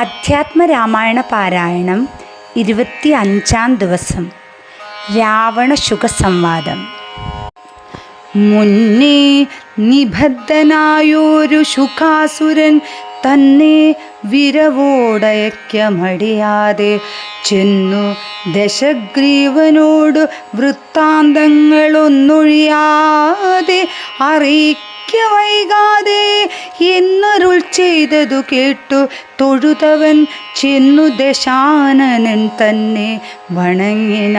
അധ്യാത്മരാമായണ പാരായണം 25-ാം ദിവസം. രാവണശുകസംവാദം. മുന്നേ നിബദ്ധനായൊരു ശുകാസുരൻ തന്നെ വിരവോടയക്കമടിയാതെ ചെന്നു ദശഗ്രീവനോട് വൃത്താന്തങ്ങളൊന്നൊഴിയാതെ വൈകാതെ എന്നരുൾ ചെയ്തതു കേട്ടു തൊഴുതവൻ ചെന്നു ദശാനനൻ തന്നെ വണങ്ങിന.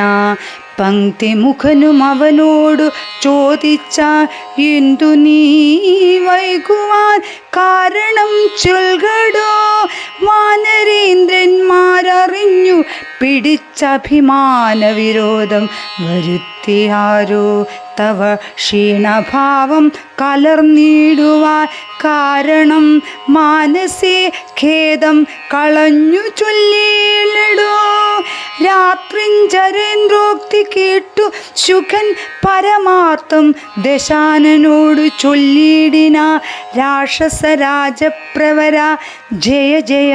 പങ്ക്തിമുഖനും അവനോടു ചോദിച്ച, എന്തു നീ വൈകുവാൻ കാരണം ചൊൽകടോ? വാനരേന്ദ്രന്മാരറിഞ്ഞു പിടിച്ചഭിമാന വിരോധം വരുത്തിയാരോ തവ ക്ഷീണഭാവം കലർന്നിടുവാൻ കാരണം മാനസേ ഖേദം കളഞ്ഞു ചൊല്ലിയിടോ. രാത്രിഞ്ചരേന്ദ്രോക്തി കേട്ടു ശുകൻ പരമാർത്ഥം ദശാനനോട് ചൊല്ലിയിടിന. രാക്ഷസരാജപ്രവര ജയ ജയ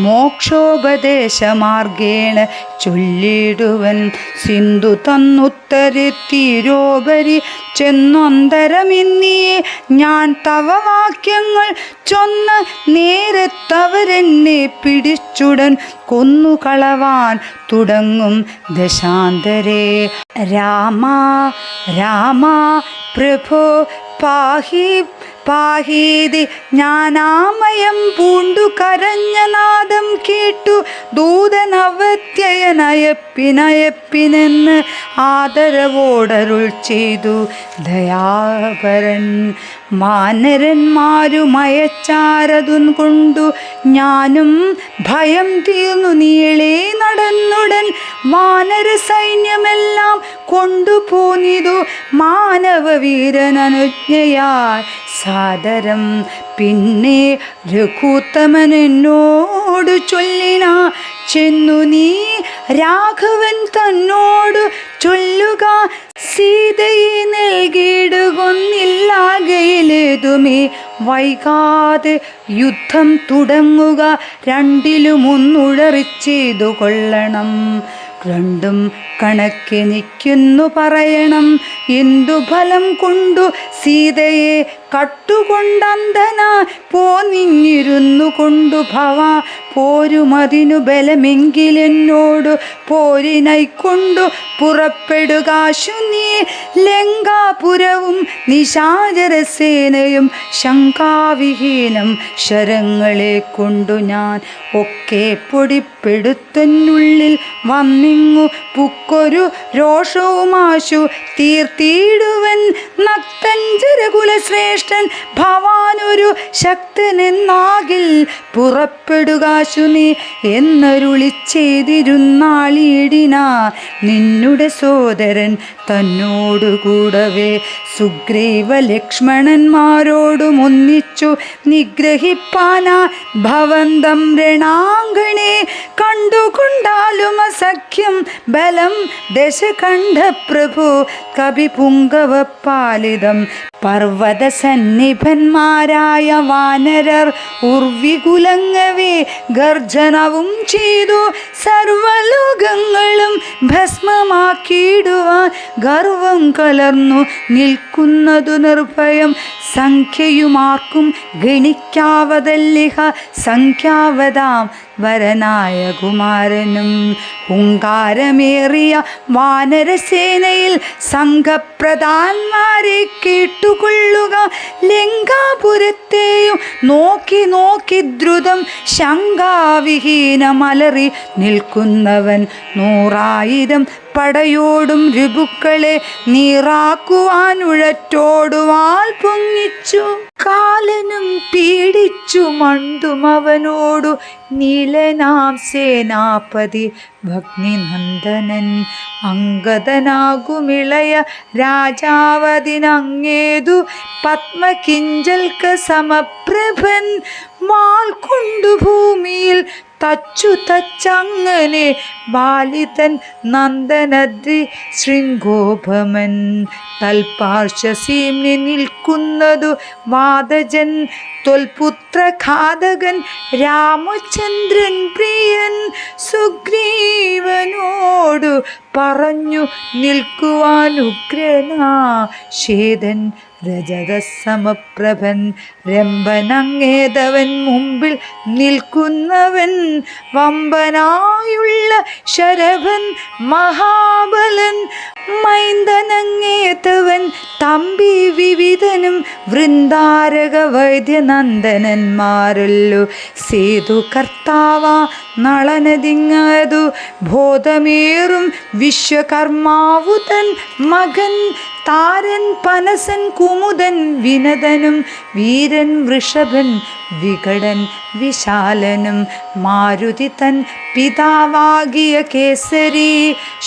മോക്ഷോപദേശമാർഗേണ ചൊല്ലിടുവൻ. സിന്ധു തന്നുത്തരത്തിരോപരി ചെന്നന്തരമെന്നിയെ ഞാൻ തവ വാക്യങ്ങൾ ചൊന്ന നേരത്തവരെന്നെ പിടിച്ചുടൻ കൊന്നുകളവാൻ തുടങ്ങും ദശാന്തരേ. രാമ രാമ പ്രഭോ പാഹി പാഹീതി. ജ്ഞാനാമയം പൂണ്ടു കരഞ്ഞ നാദം കേട്ടു ദൂതനവത്യയനയപ്പിനയപ്പിനെന്ന് ആദരവോടരുൾ ചെയ്തു ദയാപരൻ. മാനരന്മാരുമയച്ചാരതും കൊണ്ടു ഞാനും ഭയം തീർന്നു നീളെ നടന്നുടൻ വാനര സൈന്യമെല്ലാം കൊണ്ടുപോന്നിതു മാനവവീരനനുജ്ഞയാൽ സാദരം. പിന്നെ രഘുത്തമനോട് ചൊല്ലിന, ചെന്നു നീ രാഘവൻ തന്നോട് ചൊല്ലുക, സീതയെ നൽകിയിടുകൊന്നില്ലാകയിലേതുമേ വൈകാതെ യുദ്ധം തുടങ്ങുക. രണ്ടിലുമൊന്നുഴറിച്ചെയ്തു കൊള്ളണം, രണ്ടും കണക്കെനിക്കുന്നു പറയണം. എന്തു ഫലം കൊണ്ടു സീതയെ കട്ടുകൊണ്ടന്ധന പോന്നിഞ്ഞിരുന്നു കൊണ്ടു ഭവ പോരുമതിനു ബലമെങ്കിലെന്നോടു പോരിനൈക്കൊണ്ടു പുറപ്പെടുകാശു നീ. ലങ്കാപുരവും നിശാചരസേനയും ശങ്കാവിഹീനം ശരങ്ങളെ കൊണ്ടു ഞാൻ ഒക്കെ പൊടിപ്പെടുത്തനുള്ളിൽ വന്നിങ്ങു പുക്കൊരു രോഷവുമാശു തീർത്തിടുവൻ. നക്തഞ്ചരകുലശ്രേഷ്ഠൻ ഭവാനൊരു ശക്തനെന്നാകിൽ പുറപ്പെടുകാശു നീ എന്നരുളി ചെയ്തിരുന്നാളിടിന. നിന്നുടെ സോദരൻ തന്നോടുകൂടവേ സുഗ്രീവ ലക്ഷ്മണന്മാരോടും ഒന്നിച്ചു നിഗ്രഹിപ്പാനാ ഭവന്തം രണാങ്കണേ. കണ്ടുകൊണ്ടാലും അസഖ്യം ബലം ദശകണ്ഠ പ്രഭു കവിപുങ്കവപാലിതം. പർവ്വതസന്നിഭന്മാരായ വാനരർ ഉർവികുലങ്ങവേ ഗർജനവും ചെയ്തു സർവലോകങ്ങളും ഭസ്മമാക്കിയിടുവാൻ ഗർവം കലർന്നു നിൽക്കുന്നതു നിർഭയം. സംഖ്യയുമാർക്കും ഗണിക്കാവതല്ലിഹ സംഖ്യാവതാം വരനായ കുമാരനും. ഹുങ്കാരമേറിയ വാനരസേനയിൽ സംഘപ്രധാന്മാരെ കേട്ടുകൊള്ളുക. ലങ്കാപുരത്തെയും നോക്കി നോക്കി ദ്രുതം ശങ്കാവിഹീനമലറി നിൽക്കുന്നവൻ 100,000 പടയോടും രിപുക്കളെ നീറാക്കുവാനുഴറ്റോടുവാൾ പൊങ്ങിച്ചു. കാലനും പീഡിച്ചു മണ്ടും അവനോടു നീലനാം സേനാപതി ഭഗ്നിനന്ദനൻ. അംഗദനാകുമിളയ രാജാവതിനങ്ങേതു പത്മകിഞ്ചൽക്ക സമപ്രഭൻ. വാൾ കൊണ്ടു ഭൂമിയിൽ തച്ചങ്ങനെ ബാലിതൻ നന്ദനദ്രി ശൃംഗോപമൻ തൽപാർശ്വസീമ്നി നിൽക്കുന്നതു വാദജൻ തൊൽപുത്രഘാതകൻ രാമചന്ദ്രൻ പ്രിയൻ സുഗ്രീവനോടു പറഞ്ഞു നിൽക്കുവാനുഗ്രനാ ശേതൻ രജതസമപ്രഭൻ രംഭനങ്ങേതവൻ മുമ്പിൽ നിൽക്കുന്നവൻ വമ്പനായുള്ള ശരഭൻ മഹാബലൻ മൈന്ദനങ്ങേതവൻ തമ്പി വിവിധനും വൃന്ദാരക വൈദ്യനന്ദനന്മാരല്ലോ സേതു കർത്താവ നളനതിങ്ങതു ബോധമേറും വിശ്വകർമാവു തൻ മകൻ താരൻ പനസൻ കുമുദൻ വിനതനും വീരൻ വൃഷഭൻ വികടൻ വിശാലനും മാരുതി തൻ പിതാവാകിയ കേസരി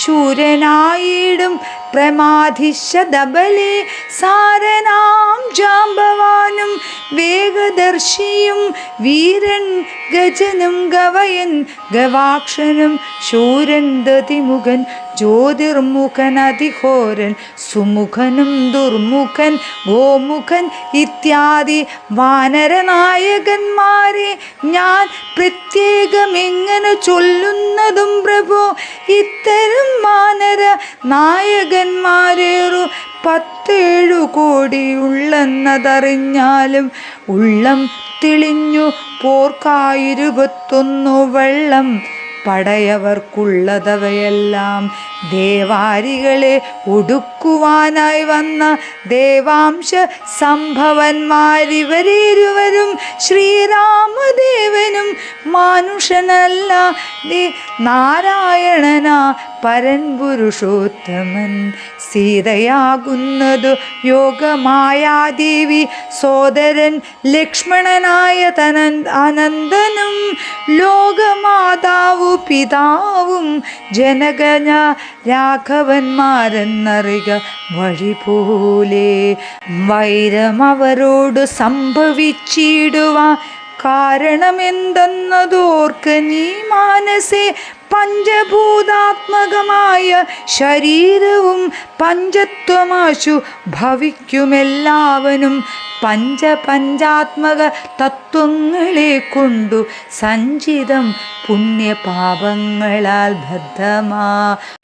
ശൂരനായിടും പ്രമാധിശതബലേ സാരനാം ജാംബവാനും വേഗദർശിയും വീരൻ ഗജനും ഗവയൻ ഗവാക്ഷനും ശൂരൻ ദതിമുഖൻ ജ്യോതിർമുഖൻ അതിഘോരൻ സുമുഖനും ദുർമുഖൻ ഗോമുഖൻ ഇത്യാദി വാനരനായകന്മാരെ ഞാൻ പ്രത്യേകം എങ്ങനെ ചൊല്ലുന്നതും പ്രഭോ. ഇത്തരം വാനര നായകന്മാരേറു 17 കോടി ഉള്ളെന്നതറിഞ്ഞാലും ഉള്ളം തെളിഞ്ഞു പോർക്കായിരുപത്തൊന്നു വെള്ളം പടയവർക്കുള്ളതവയെല്ലാം ദേവാരികളെ ഒടുക്കുവാനായി വന്ന ദേവാംശ സംഭവന്മാരിവരേരുവരും ശ്രീരാമദേവനും മാനുഷനല്ല നാരായണനാ പരൻ പുരുഷോത്തമൻ സീതയാകുന്നതു യോഗമായാദേവി സോദരൻ ലക്ഷ്മണനായ അനന്തനും ലോകമാതാവു പിതാവും ജനകന രാഘവന്മാരെന്നറിക വഴിപോലെ വൈരമവരോട് സംഭവിച്ചിടുവാൻ കാരണമെന്തെന്നതോർക്ക നീ മാനസേ. പഞ്ചഭൂതാത്മകമായ ശരീരവും പഞ്ചത്വമാശു ഭവിക്കുമെല്ലാവനും പഞ്ചാത്മക തത്വങ്ങളെ കൊണ്ടു സഞ്ചിതം പുണ്യപാപങ്ങളാൽ ബദ്ധമാ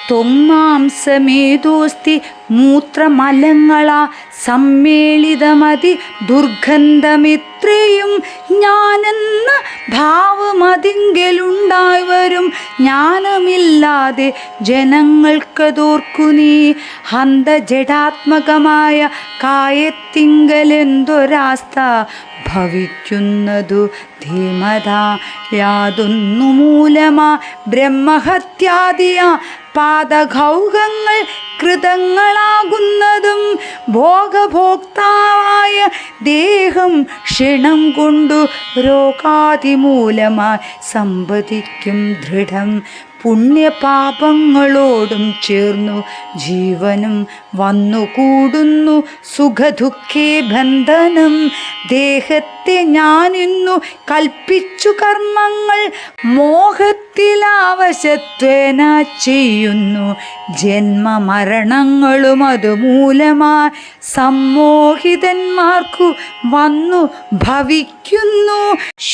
ത്വമാംസമേതോസ്തി മൂത്രമലങ്ങളാ സമ്മേളിതമതി ദുർഗന്ധമിത്രയും ഞാനെന്ന ഭാവമതിങ്കലുണ്ടായി വരും ജ്ഞാനമില്ലാതെ ജനങ്ങൾക്കതോർക്കു നീ. ഹന്തജടാത്മകമായ കായത്തിങ്കലെന്തൊരാസ്ഥ ഭവിക്കുന്നതു ധീമത യാതൊന്നു മൂലമാ ബ്രഹ്മഹത്യാദിയ പാദഘൗകങ്ങൾ കൃതങ്ങളാകുന്നതും ഭോഗഭോക്താവായ ദേഹം ക്ഷണം കൊണ്ടു രോഗാതിമൂലമായി സമ്പദിക്കും ദൃഢം പുണ്യപാപങ്ങളോടും ചേർന്നു ജീവനും വന്നുകൂടുന്നു സുഖദുഃഖേ ബന്ധനം. ദേഹത്തെ ഞാനിന്നു കൽപ്പിച്ചു കർമ്മങ്ങൾ മോഹത്തിലാവശത്വേന ചെയ്യുന്നു ജന്മമരണങ്ങളും അതുമൂലമായി സമ്മോഹിതന്മാർക്കു വന്നു ഭവിക്കുന്നു.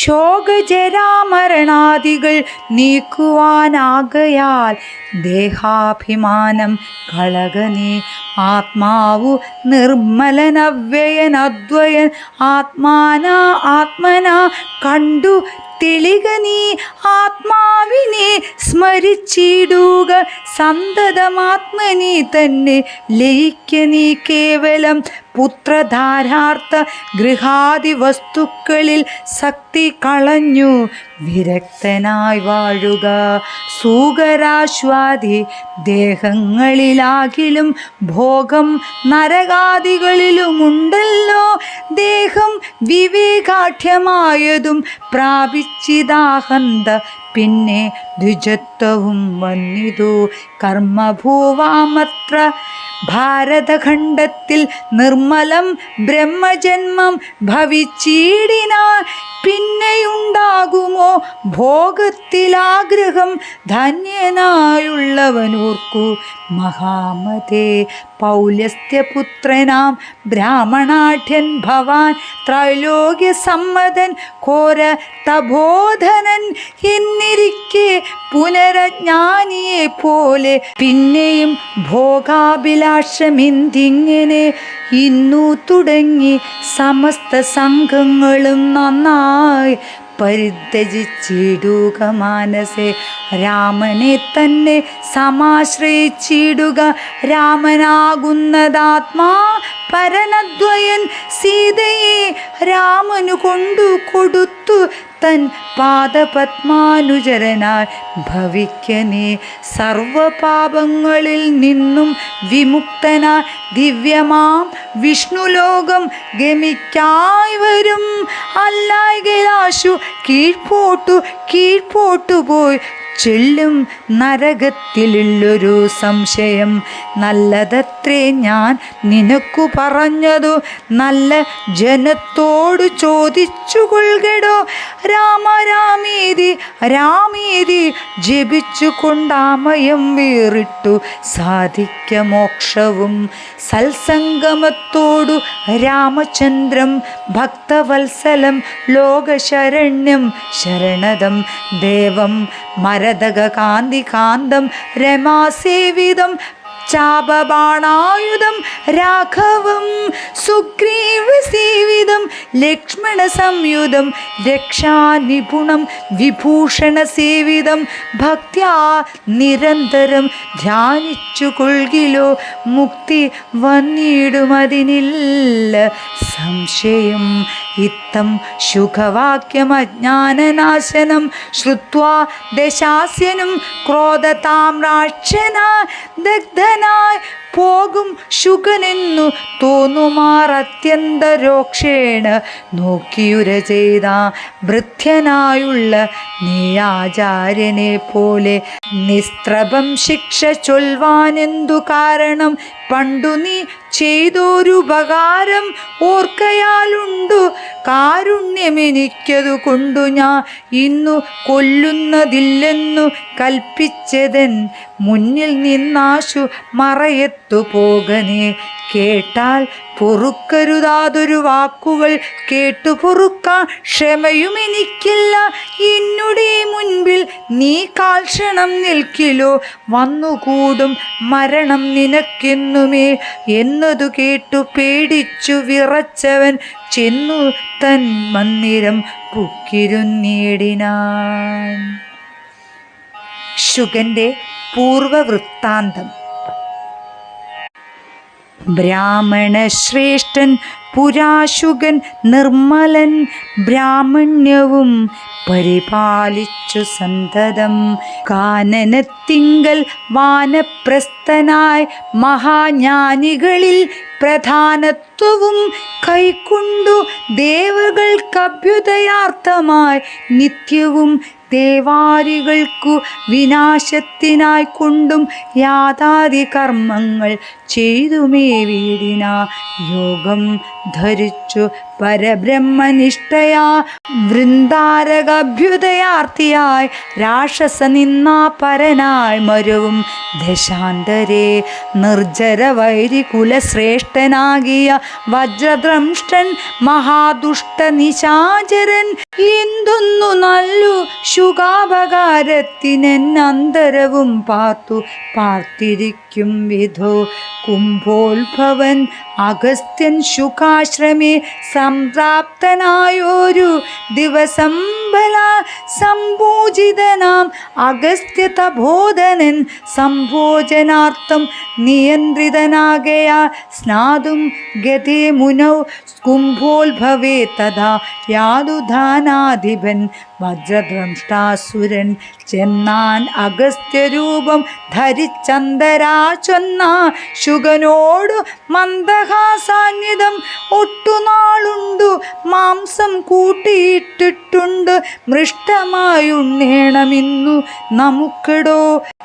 ശോകജരാമരണാദികൾ നീക്കുവാനാകയാൽ ദേഹാഭിമാനം കളകനീ. ആത്മാവു നിർമ്മലനവ്യയൻ അദ്വയൻ ആത്മനാ കണ്ടു തെളിക നീ. ആത്മാവിനെ സ്മരിച്ചിടുക സന്തതമാത്മനി തന്നെ ലയിക്ക നീ. കേവലം പുത്രധാരാർത്ഥ ഗൃഹാദി വസ്തുക്കളിൽ ശക്തി കളഞ്ഞു വിരക്തനായി വാഴുക. സൂകരാശ്വാദി ദേഹങ്ങളിലാകിലും ഭോഗം നരകാദികളിലുമുണ്ടല്ലോ. ദേഹം വിവേകാഠ്യമായതും പ്രാപിച്ചിതാഹന്ത പിന്നെ ദ്വിജത്വവും വന്നിതു. കർമ്മഭൂവാമത്ര ഭാരതഖണ്ഡത്തിൽ നിർമ്മലം ബ്രഹ്മജന്മം ഭവിച്ചിടിനാ. പിന്നെയുണ്ടാകുമോ ഭോഗത്തിലാഗ്രഹം? ധന്യനായുള്ളവനോർക്കൂ മഹാമതേ. പൗലസ്ത്യപുത്രനാം ബ്രാഹ്മണാഢ്യൻ ഭവാൻ ത്രൈലോക്യസമ്മതൻ ഘോര തപോധനൻ എന്നിരിക്കെ പുനരജ്ഞാനിയെ പോലെ പിന്നെയും ഭോഗാഭിലാഷമെന്തിങ്ങനെ ഇന്നു തുടങ്ങി സമസ്ത സംഘങ്ങളും നന്നായി പരിത്യജിച്ചിടുക മാനസേ. രാമനെ തന്നെ സമാശ്രയിച്ചിടുക. രാമനാകുന്നതാത്മാ പരനദ്വയൻ സീതയെ രാമനു കൊണ്ടു കൊടുത്തു തൻ പാദപത്മാനുചരനായി ഭവിക്കനേ. സർവപാപങ്ങളിൽ നിന്നും വിമുക്തനായി ദിവ്യമാം വിഷ്ണുലോകം ഗമിക്കായി വരും. അല്ലായ്കലാശു കീഴ്പോട്ടു പോയി ചെല്ലും നരകത്തിലുള്ളൊരു സംശയം. നല്ലതത്രേ ഞാൻ നിനക്കു പറഞ്ഞതു, നല്ല ജനത്തോടു ചോദിച്ചു കൊள்കടോ. രാമരാമേതി രാമേതി ജപിച്ചു കൊണ്ടാമയം വേറിട്ടു സാധിക്ക മോക്ഷവും. സത്സംഗമത്തോടു രാമചന്ദ്രം ഭക്തവത്സലം ലോകശരണ്യം ശരണദം ദേവം മരതക കാന്തികാന്തം രമാസേവിതം ചാപബാണായുധം രാഘവം സുഗ്രീവസേവിതം ലക്ഷ്മണ സംയുതം രക്ഷാനിപുണം വിഭൂഷണസേവിതം ഭക്ത്യാ നിരന്തരം ധ്യാനിച്ചു കൊൾകിലോ മുക്തി വന്നിടുമതിനില്ല സംശയം. ഇത്തം ശുഖവാക്യമജ്ഞാനനാശനം ശ്രുത്വാ ദശാസ്യനും ക്രോധതാമ്രാക്ഷനാ ദഗ്ധനായി പോകും ശുകനെന്നു തോന്നുമാർ അത്യന്തരോക്ഷേണ നോക്കിയുര ചെയ്ത ഭൃത്യനായുള്ള നീയാചാര്യനെ പോലെ നിസ്ത്രഭം ശിക്ഷ ചൊൽവാനെന്തു കാരണം? പണ്ടു നീ ചെയ്തൊരുപകാരം ഓർക്കയാലുണ്ടു കാരുണ്യമെനിക്കതു കൊണ്ടു ഞാൻ ഇന്നു കൊല്ലുന്നതില്ലെന്നു കൽപ്പിച്ചതൻ മുന്നിൽ നിന്നാശു മറയത്തു പോകനെ. കേട്ടാൽ പൊറുക്കരുതാതൊരു വാക്കുകൾ കേട്ടു പൊറുക്കാൻ ക്ഷമയും എനിക്കില്ല. എന്നുടെ മുൻപിൽ നീ കാൽക്ഷണം നിൽക്കിലോ വന്നുകൂടും മരണം നിനക്കെന്നുമേ എന്നതു കേട്ടു പേടിച്ചു വിറച്ചവൻ ചെന്നു തൻ മന്ദിരം പുക്കിരുന്നേടിനാൻ. ശുകന്റെ പൂർവവൃത്താന്തം. ബ്രാഹ്മണശ്രേഷ്ഠൻ പുരാശുകൻ നിർമ്മലൻ ബ്രാഹ്മണ്യവും പരിപാലിച്ചു സന്തതം. കാനനത്തിങ്കൽ വാനപ്രസ്ഥനായി മഹാജ്ഞാനികളിൽ പ്രധാനത്വവും കൈക്കൊണ്ടു ദേവകൾക്കഭ്യുദയാർത്ഥമായി നിത്യവും ദേവാരികൾക്കു വിനാശത്തിനായി കൊണ്ടും യാതാദി കർമ്മങ്ങൾ ചെയ്തുമേ വീടിന യോഗം ധരിച്ചു പരബ്രഹ്മനിഷ്ഠയാ വൃന്ദാരകഭ്യുദയാർത്ഥിയായി രാക്ഷസ നിന്നാപരനായി മരുവും ദശാന്തരേ നിർജ്ജര വൈരികുലശ്രേഷ്ഠനാകിയ വജ്രദ്രംഷ്ടൻ മഹാദുഷ്ട നിശാചരൻ എന്തൊന്നു നല്ലു ശുകാപകാരത്തിനെന്നന്തരവും പാർത്തിരിക്കും വിധോ കുംഭോത്ഭവൻ അഗസ്ത്യൻ ശുകാശ്രമേ സംപ്രാപ്തനായൊരു ദിവസം ബല സംഭോജിതനാം അഗസ്ത്യ തപോധനൻ സംഭോജനാർത്ഥം നിയന്ത്രിതനാകയാ സ്നാതും ഗതേ മുനൗ കുംഭോത്ഭവേ തഥാ യാതുധാനാധിപൻ വജ്രദ്രംഷ്ടാസുരൻ ചെന്നാൻ അഗസ്ത്യരൂപം ധരിച്ചന്തരാ ചൊന്ന ശുകനോടു മന്ദഹാസാന്വിതം ഒട്ടുനാളുണ്ടു മാംസം കൂട്ടിയിട്ടിട്ടുണ്ട് മൃഷ്ടമായുണ്ണേണമിന്നു നമുക്കിടോ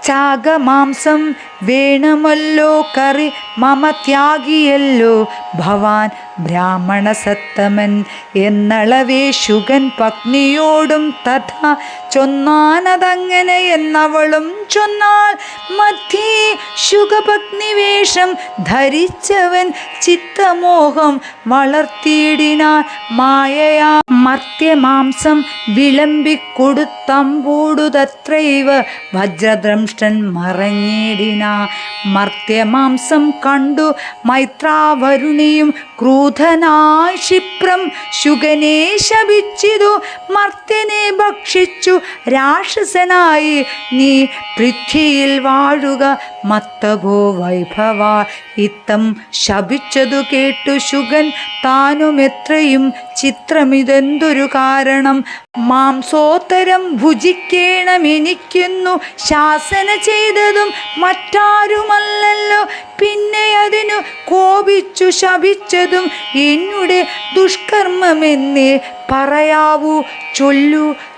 ചാകമാംസം വേണമല്ലോ കറി മമ ത്യാഗിയല്ലോ ഭവാൻ ബ്രാഹ്മണസത്തമൻ എന്നളവേ ശുഗൻ പത്നിയോടും തഥാ ചൊന്നാനതങ്ങനെ എന്നവളും ചൊന്നാൾ. മധ്യേ ശുഗപത്നിവേഷം ധരിച്ചവൻ ചിത്തമോഹം വളർത്തിയിടിനാൻ. മായയാ മർത്യമാംസം വിളമ്പിക്കൊടുത്തമ്പൂടുതത്രൈവ വജ്രദ്രംഷ്ടൻ മറഞ്ഞിടിനാ. മർത്യമാംസം കണ്ടു മൈത്രാവരുണിയും ക്രൂധനായി ക്ഷിപ്രം ശുഗനെ ശപിച്ചിതു. മർത്യനെ ഭക്ഷിച്ചു രാക്ഷസനായി നീ പൃഥ്വിയിൽ വാഴുക മത്തഭോ വൈഭവ. ഇത്തം ശപിച്ചതു കേട്ടു ശുഗൻ താനും എത്രയും ചിത്രമിതെന്തൊരു കാരണം. മാംസോത്തരം ഭുജിക്കേണമെനിക്കുന്നു ശാസന ചെയ്തതും മറ്റാരുമല്ലല്ലോ. പിന്നെ അതിനു കോപിച്ചു ശപിച്ചതും എന്നുടെ ദുഷ്കർമ്മമെന്നേ പറയാവൂ.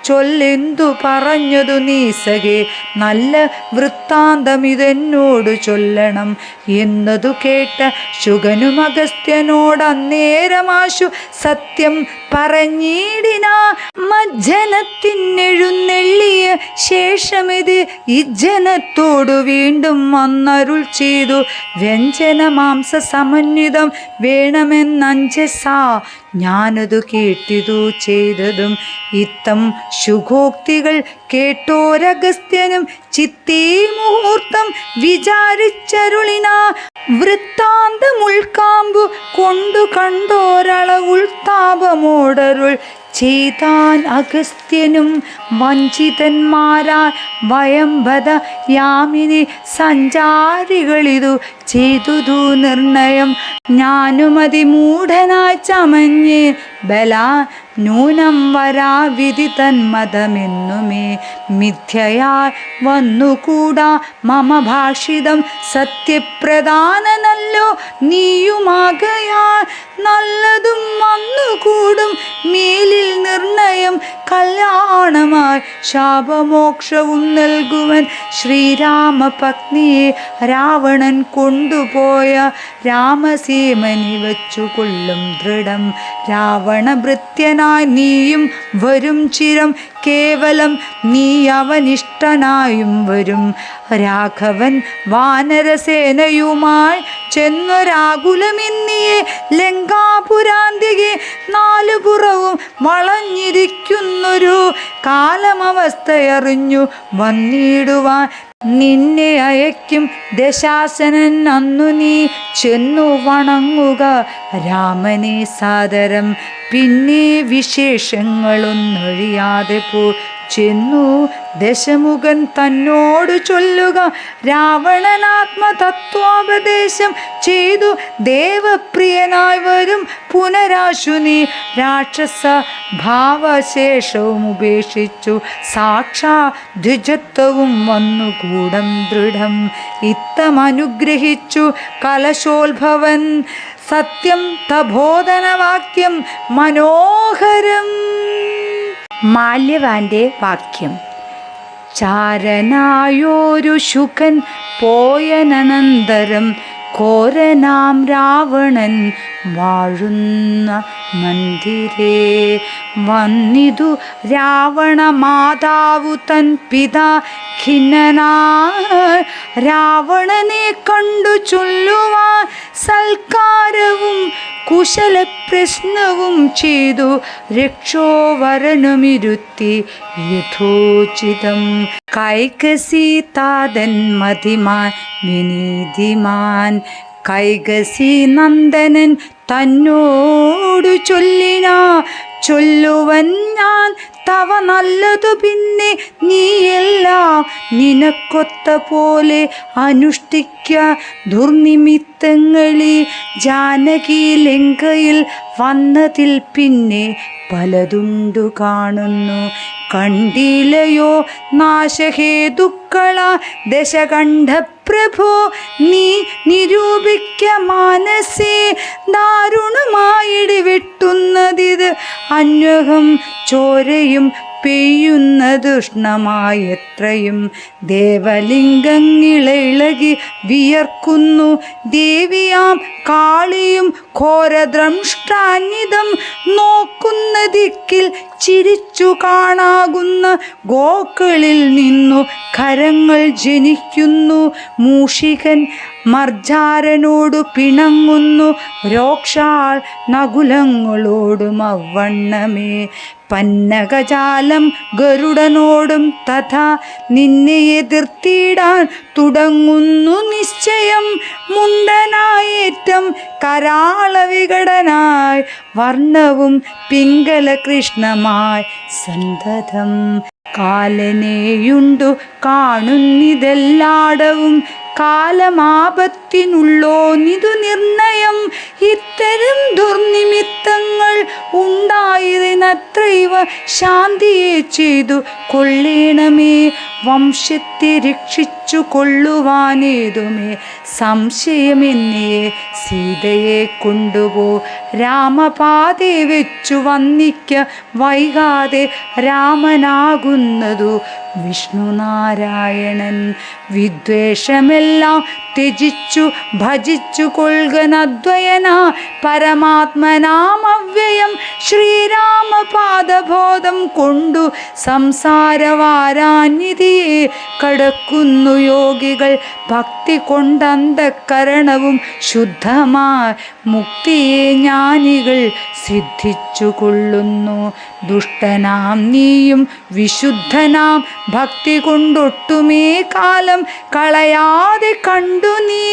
ചൊല്ലെന്തു പറഞ്ഞതു നീ സഖേ, നല്ല വൃത്താന്തമിതെന്നോടു ചൊല്ലണം എന്നതു കേട്ട ശുഗനും അഗസ്ത്യനോടന്നേരമാശു സത്യം പറഞ്ഞിടിനാ. മജ്ജനത്തിനെഴുന്നള്ളിയ ശേഷമിത് ഇജ്ജനത്തോടു വീണ്ടും വന്നരുൾ ചെയ്തു. വ്യഞ്ജന മാംസ സമന്വിതം വേണമെന്നഞ്ജസാ ഞാനതു കേട്ടിതു ചെയ്തതും. ഇത്തം ശുഗോക്തികൾ കേട്ടോരഗസ്ത്യനും ചിത്തേ മുഹൂർത്തം വിചാരിച്ചരുളിനാ. വൃത്താന്തമുൾക്കാമ്പു കൊണ്ടു കണ്ടോരളവുൾത്താപമോടരുൾ ചെയ്താൻ അഗസ്ത്യനും. വഞ്ചിതന്മാരാ വയംബദ യാമിനി സഞ്ചാരികളിതു ചെയ്തുതു നിർണയം. ഞാനുമതിമൂഢനായി ചമഞ്ഞ് ബലാ നൂനം വരാ വിധി തന്മതമെന്നുമേ മിഥ്യയായി വന്നുകൂടാ. മമ ഭാഷിതം സത്യപ്രധാനനല്ലോ നീയുമാകയാൽ നല്ലതും വന്നുകൂടും മേലിൽ നിർണയം. കല്യാണമായി ശാപമോക്ഷവും നൽകുവൻ ശ്രീരാമപത്നിയെ രാവണൻ കൊണ്ടുപോയ രാമസീമനി വച്ചു കൊള്ളും ദൃഢം. രാവണഭൃത്യനായി നീയും വരും ചിരം കേവലം നീ അവനിഷ്ടനായും വരും. രാഘവൻ വാനരസേനയുമായി ചെന്നൊരാകുലമിന്നിയെ ലങ്കാപുരാന്തികെ നാലുപുറവും വളഞ്ഞിരിക്കുന്നൊരു കാലമവസ്ഥയറിഞ്ഞു വന്നിടുവാൻ നിന്നെ അയക്കും ദശാസനൻ. അന്നു നീ ചെന്നു വണങ്ങുക രാമനെ സാദരം. പിന്നെ വിശേഷങ്ങളൊന്നൊഴിയാതെ ചെന്നു ദശമുഖൻ തന്നോട് ചൊല്ലുക. രാവണനാത്മതത്വോപദേശം ചെയ്തു ദേവപ്രിയനായി വരും പുനരാശു നീ. രാക്ഷസ ഭാവശേഷവും ഉപേക്ഷിച്ചു സാക്ഷാ ദ്വിജത്വവും വന്നുകൂടം ദൃഢം. ഇത്തമനുഗ്രഹിച്ചു കലശോത്ഭവൻ സത്യം തബോധനവാക്യം മനോഹരം. മാല്യവാന്റെ വാക്യം. ചാരനായോരു ശുകൻ പോയനന്തരം ഘോരനാം രാവണൻ വാഴുന്ന മന്ദിരേ വന്നിതു രാവണ മാതാവു തൻ പിതാ ഖിന്നനായി. രാവണനെ കണ്ടു ചൊല്ലുവാൻ സൽക്കാരവും കുശലപ്രശ്നവും ചെയ്തു രക്ഷോവരനുമിരുത്തി യഥോചിതം. കൈകസീതാതൻ മതിമാൻ വിനീതിമാൻ കൈകസി നന്ദനൻ തന്നോടു ചൊല്ലുവൻ ഞാൻ തവ നല്ലതു. പിന്നെ നീയെല്ലാം നിനക്കൊത്ത പോലെ അനുഷ്ഠിക്ക ദുർനിമിത്തങ്ങളി. ജാനകി ലങ്കയിൽ വന്നതിൽ പിന്നെ പലതുണ്ടു കാണുന്നു കണ്ടിലയോ നാശഹേതുക്കള ദശകണ്ഠ പ്രഭോ. നീ നിരൂപിക്ക മാനസേ ദാരുണമായിടി വെട്ടുന്നതിത് അന്വഹം ചോരയും പെയ്യുന്നതുഷ്ണമായി എത്രയും ദേവലിംഗങ്ങളിളകി വിയർക്കുന്നു. ദേവിയാം കാളിയും ഘോരദ്രംഷ്ടാന്വിതം നോക്കുന്ന ദിക്കിൽ ചിരിച്ചു കാണാകുന്ന ഗോക്കളിൽ നിന്നു കരങ്ങൾ ജനിക്കുന്നു. മൂഷികൻ മർജാരനോടു പിണങ്ങുന്നു, രോക്ഷാൾ നകുലങ്ങളോടും അവണ്ണമേ. പന്നകജാലം ഗരുഡനോടും തഥാ നിന്നെ എതിർത്തിടാൻ തുടങ്ങുന്നു നിശ്ചയം. മുണ്ടനായേറ്റം കരാളവികടനായി വർണ്ണവും പിംഗല കൃഷ്ണമായി സന്തതം. കാലനെയുണ്ടു കാണുന്നിതെല്ലാടവും കാലമാപത്തിനുള്ളോനിതു നിർണയം. ഇത്തരം ദുർനിമിത്തങ്ങൾ ഉണ്ടായതിനത്രൈവ ശാന്തിയെ ചെയ്തു കൊള്ളേണമേ. വംശത്തെ രക്ഷിച്ചു കൊള്ളുവാനേതുമേ സംശയമെന്നേ സീതയെ കൊണ്ടുപോ. രാമപാതേ വെച്ചു വന്നിക്ക വൈകാതെ രാമനാകുന്നതു വിഷ്ണുനാരായണൻ. വിദ്വേഷമെല്ലാം ത്യജിച്ചു ഭജിച്ചു കൊൾകനദ്വയന പരമാത്മനാമവ്യയം. ശ്രീരാമപാദബോധം കൊണ്ടു സംസാരവാരാന്യതിയെ കടക്കുന്നു യോഗികൾ. ഭക്തി കൊണ്ടന്തഃകരണവും ശുദ്ധമായി മുക്തിയെ ജ്ഞാനികൾ സിദ്ധിച്ചു കൊള്ളുന്നു. ദുഷ്ടനാം നീയും വിശുദ്ധനാം ഭക്തി കൊണ്ടൊട്ടുമേ കാലം കളയാതെ കണ്ടു നീ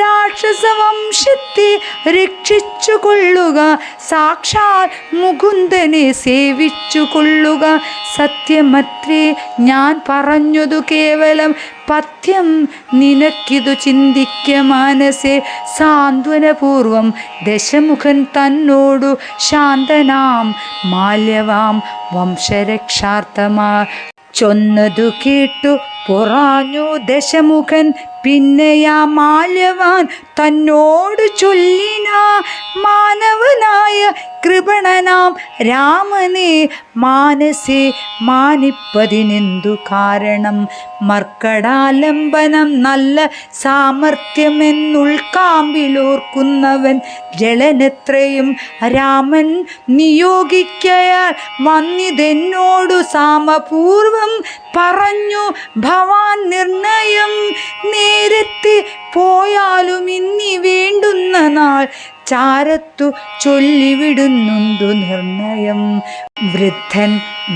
രാക്ഷസവംശത്തെ രക്ഷിച്ചു കൊള്ളുക. സാക്ഷാൽ മുകുന്ദനെ സേവിച്ചു കൊള്ളുക. സത്യമത്രേ ഞാൻ പറഞ്ഞതു കേവലം പഥ്യം. നിനക്കിതു ചിന്തിക്ക മനസ്സേ സാന്ത്വനപൂർവം. ദശമുഖൻ തന്നോടു ശാന്തനാം മാല്യവാം വംശരക്ഷാർത്ഥമാ ചൊന്നതു കേട്ടു പൊറാഞ്ഞു ദശമുഖൻ. പിന്നെയാ മാല്യവാൻ തന്നോട് ചൊല്ലിനാ മാനവനായ കൃപണനാം രാമനെ മാനസേ മാനിപ്പതിനെന്തു കാരണം. മർക്കടാലംബനം നല്ല സാമർഥ്യമെന്നുൾക്കാമ്പിലോർക്കുന്നവൻ ജലനെത്രയും രാമൻ നിയോഗിക്കയാൽ വന്നിതെന്നോടു സാമപൂർവം പറഞ്ഞു ഭവാൻ നിർണയം. നേരത്തെ പോയാലും ഇന്നി വേണ്ടുന്ന നാൾ ചാരത്തു ചൊല്ലിവിടുന്നുണ്ടു നിർണയം. വൃദ്ധൻ